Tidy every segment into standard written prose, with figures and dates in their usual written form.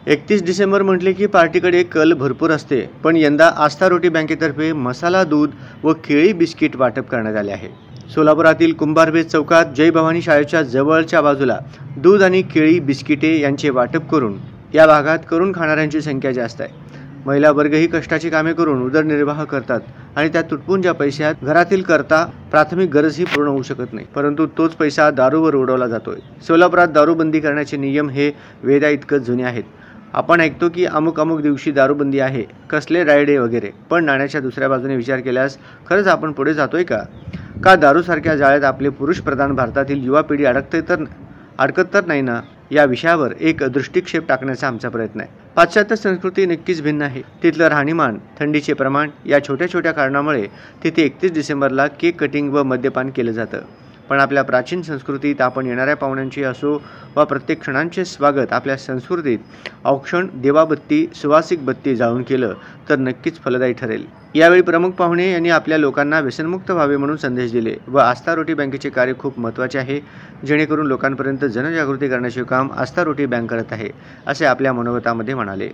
31 डिसेंबर म्हटले की पार्टीकडे कल भरपूर असते, पण यंदा आस्था रोटी बँकेतर्फे मसाला दूध व केळी बिस्किट वाटप करण्यात आले आहे। सोलापुरातील कुंभारबेज चौकात जय भवानी शाळेच्या जवळच्या बाजूला दूध आणि केळी बिस्किटे यांचे वाटप करून या भागात करून खाणाऱ्यांची संख्या जास्त आहे। महिला वर्गही कष्टाची कामे करून उदरनिर्वाह करतात आणि त्या तुटपुंज्या पैशात घरातील करता प्राथमिक गरजही पूर्ण होऊ शकत नाही, परंतु तोच पैसा दारूवर उडवला जातोय। सोलापुरात दारूबंदी करण्याचे नियम हे वेदा इतकं जुने आहेत। आपण ऐकतो की अमुक अमुक दिवशी दारूबंदी आहे, कसले रायडे वगैरे, पण नाण्याच्या दुसऱ्या बाजूने विचार केल्यास खरंच आपण पुढे जातोय का दारूसारख्या जाळ्यात आपले पुरुष प्रधान भारतातील युवा पिढी अडकत तर नाही ना? या विषयावर एक दृष्टिक्षेप टाकण्याचा आमचा प्रयत्न आहे। पाश्चात्य संस्कृती नक्कीच भिन्न आहे। तिथलं राहणीमान, थंडीचे प्रमाण या छोट्या छोट्या कारणामुळे तिथे 31 डिसेंबरला केक कटिंग व मद्यपान केलं जातं। पण आपल्या प्राचीन संस्कृतीत आपण येणाऱ्या पाहुण्यांची असो वा प्रत्येक क्षणांचे स्वागत आपल्या संस्कृतीत औक्षण देवाबत्ती सुवासिक बत्ती जाळून केलं तर नक्कीच फलदायी ठरेल। यावेळी प्रमुख पाहुणे यांनी आपल्या लोकांना व्यसनमुक्त व्हावे म्हणून संदेश दिले व आस्था रोटी बँकेचे कार्य खूप महत्त्वाचे आहे, जेणेकरून लोकांपर्यंत जनजागृती करण्याचे काम आस्था रोटी बँक करत आहे, असे आपल्या मनोगतामध्ये म्हणाले।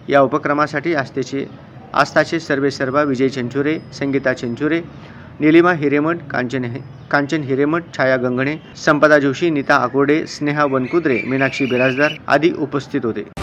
या उपक्रमासाठी आस्थाचे सर्वेसर्वा विजय चंचुरे, संगीता चंचुरे, नीलिमा हिरेमठ, कांचन हिरेमठ, छाया गंगणे, संपदा जोशी, नीता आकोडे, स्नेहा वनकुद्रे, मीनाक्षी बिराजदार आदी उपस्थित होते।